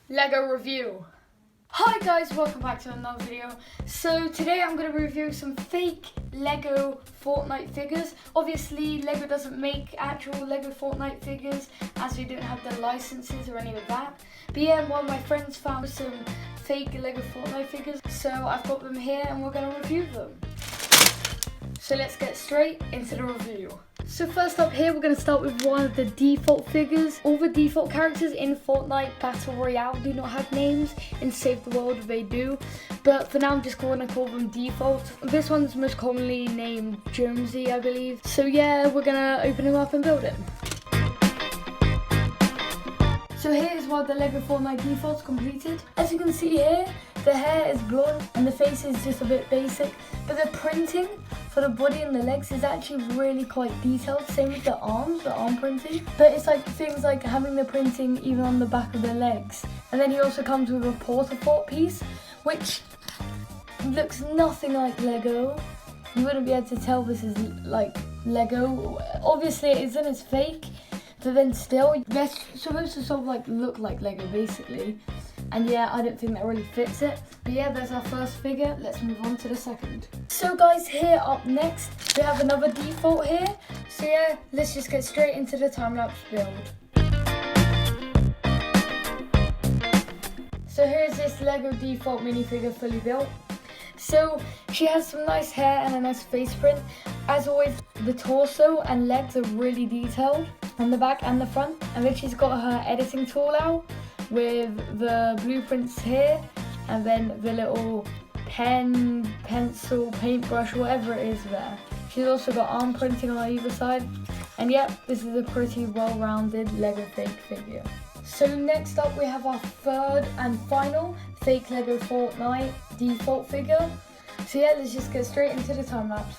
Lego review. Hi guys, welcome back to another video. So today I'm going to review some fake Lego Fortnite figures. Obviously Lego doesn't make actual Lego Fortnite figures as we don't have the licenses or any of that. But yeah, one of my friends found some fake Lego Fortnite figures, so I've got them here and we're going to review them. So let's get straight into the review. So first up here, we're going to start with one of the default figures. All the default characters in Fortnite Battle Royale do not have names. In Save the World they do. But for now I'm just going to call them default. This one's most commonly named Jonesy, I believe. So yeah, we're going to open him up and build him. So here's one of the Lego Fortnite defaults completed. As you can see here, the hair is blonde and the face is just a bit basic. But the printing for the body and the legs is actually really quite detailed. Same with the arms, the arm printing. But it's like things like having the printing even on the back of the legs. And then he also comes with a porta-fort piece, which looks nothing like Lego. You wouldn't be able to tell this is like Lego. Obviously it isn't, it's fake. But then still, they're supposed to sort of like look like Lego basically. And yeah, I don't think that really fits it. But yeah, there's our first figure. Let's move on to the second. So guys, here up next, we have another default here. So yeah, let's just get straight into the time-lapse build. So here's this Lego default minifigure fully built. So she has some nice hair and a nice face print. As always, the torso and legs are really detailed on the back and the front. And then she's got her editing tool out with the blueprints here, and then the little pen, pencil, paintbrush, whatever it is there. She's also got arm printing on either side. And yep, this is a pretty well-rounded Lego fake figure. So next up we have our third and final fake Lego Fortnite default figure. So yeah, let's just get straight into the time lapse.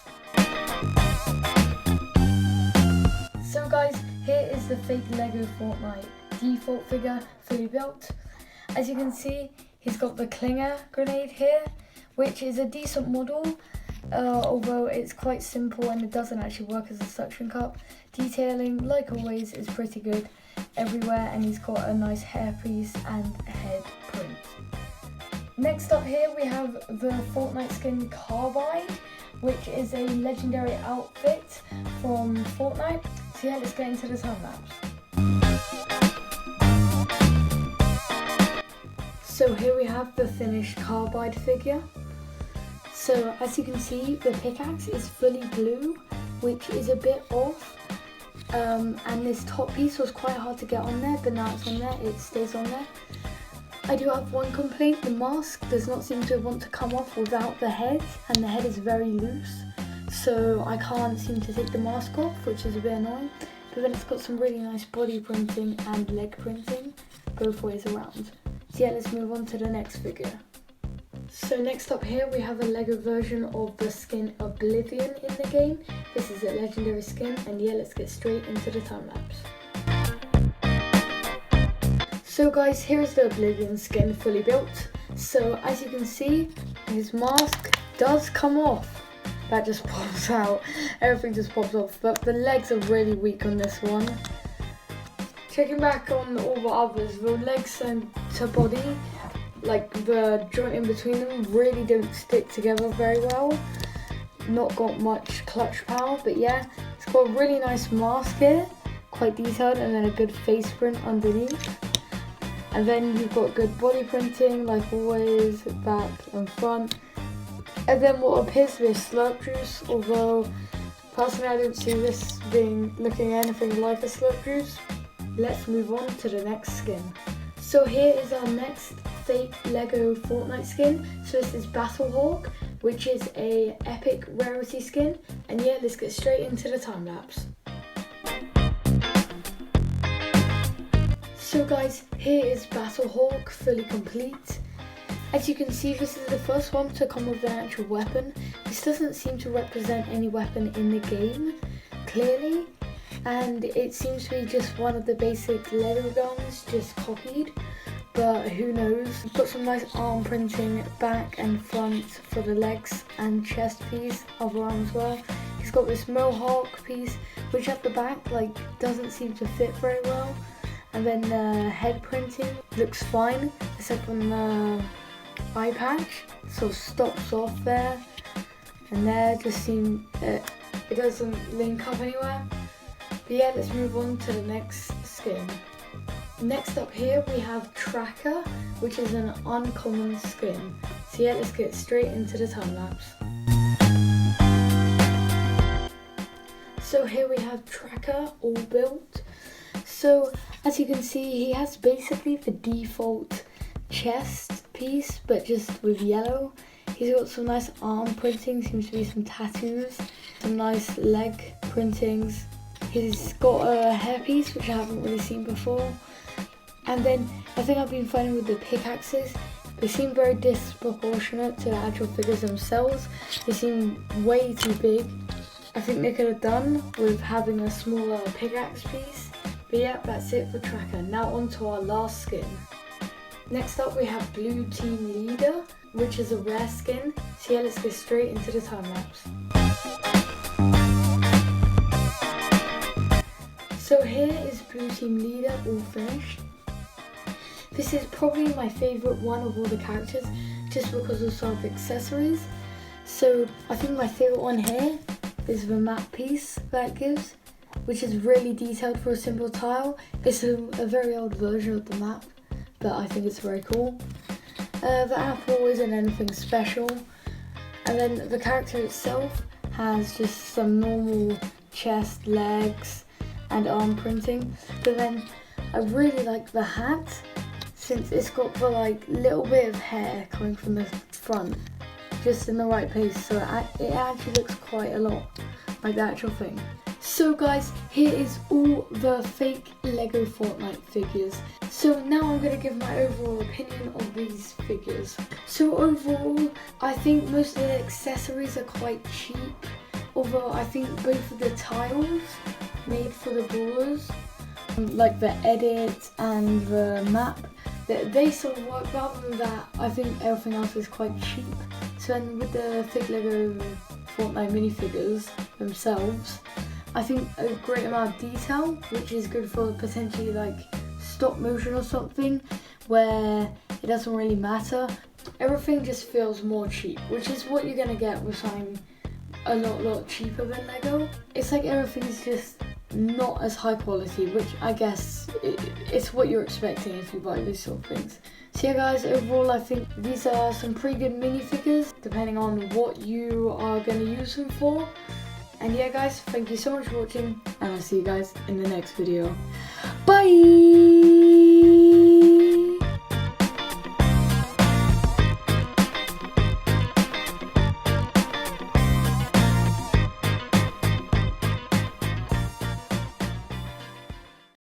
So guys, here is the fake Lego Fortnite default figure fully built. As you can see, he's got the Klinger grenade here, which is a decent model, although it's quite simple and it doesn't actually work as a suction cup. Detailing, like always, is pretty good everywhere, and he's got a nice hairpiece and head print. Next up here we have the Fortnite skin Carbide, which is a legendary outfit from Fortnite. So yeah, let's get into the time lapse. So here we have the finished Carbide figure. So as you can see, the pickaxe is fully blue, which is a bit off. And this top piece was quite hard to get on there, but now it's on there, it stays on there. I do have one complaint: the mask does not seem to want to come off without the head, and the head is very loose. So I can't seem to take the mask off, which is a bit annoying. But then it's got some really nice body printing and leg printing, both ways around. So yeah, let's move on to the next figure. So next up here we have a Lego version of the skin Oblivion in the game. This is a legendary skin, and yeah, let's get straight into the time lapse. So guys, here's the Oblivion skin fully built. So as you can see, his mask does come off. That just pops out. Everything just pops off, but the legs are really weak on this one. Checking back on all the others, the legs and to body, like the joint in between them, really don't stick together very well. Not got much clutch power, but yeah, it's got a really nice mask here, quite detailed, and then a good face print underneath. And then you've got good body printing, like always, back and front. And then what appears to be a slurp juice, although personally I don't see this looking anything like a slurp juice. Let's move on to the next skin. So here is our next fake Lego Fortnite skin. So this is Battlehawk, which is a epic rarity skin. And yeah, let's get straight into the time lapse. So guys, here is Battlehawk fully complete. As you can see, this is the first one to come with an actual weapon. This doesn't seem to represent any weapon in the game, clearly. And it seems to be just one of the basic Lego guns, just copied. But who knows. We've got some nice arm printing back and front for the legs and chest piece, other arm as well. He's got this mohawk piece, which at the back doesn't seem to fit very well. And then the head printing looks fine, except on the eye patch. Sort of stops off there. And there just seems, it doesn't link up anywhere. But yeah, let's move on to the next skin. Next up here we have Tracker, which is an uncommon skin. So yeah, let's get straight into the time lapse. So here we have Tracker all built. So as you can see, he has basically the default chest piece, but just with yellow. He's got some nice arm printing, seems to be some tattoos, some nice leg printings. He's got a hairpiece, which I haven't really seen before. And then I think I've been finding with the pickaxes, they seem very disproportionate to the actual figures themselves. They seem way too big. I think they could have done with having a smaller pickaxe piece. But yeah, that's it for Tracker. Now on to our last skin. Next up we have Blue Team Leader, which is a rare skin. So yeah, let's get straight into the time lapse. So here is Blue Team Leader all finished. This is probably my favourite one of all the characters, just because of some of the accessories. So I think my favourite one here is the map piece that it gives, which is really detailed for a simple tile. It's a very old version of the map, but I think it's very cool. The apple isn't anything special. And then the character itself has just some normal chest, legs, and arm printing. But then I really like the hat, since it's got the like little bit of hair coming from the front, just in the right place, so it actually looks quite a lot like the actual thing. So guys, here is all the fake Lego Fortnite figures. So now I'm going to give my overall opinion of these figures. So overall, I think most of the accessories are quite cheap, although I think both of the tiles made for the brawlers, like the edit and the map, they sort of work. Rather than that, I think everything else is quite cheap. So then with the fake Lego Fortnite minifigures themselves, I think a great amount of detail, which is good for potentially like stop motion or something, where it doesn't really matter. Everything just feels more cheap, which is what you're gonna get with something a lot cheaper than Lego. It's like everything's just not as high quality, which I guess it's what you're expecting if you buy these sort of things. So yeah guys, overall I think these are some pretty good minifigures, depending on what you are going to use them for. And yeah guys, thank you so much for watching, and I'll see you guys in the next video. Bye!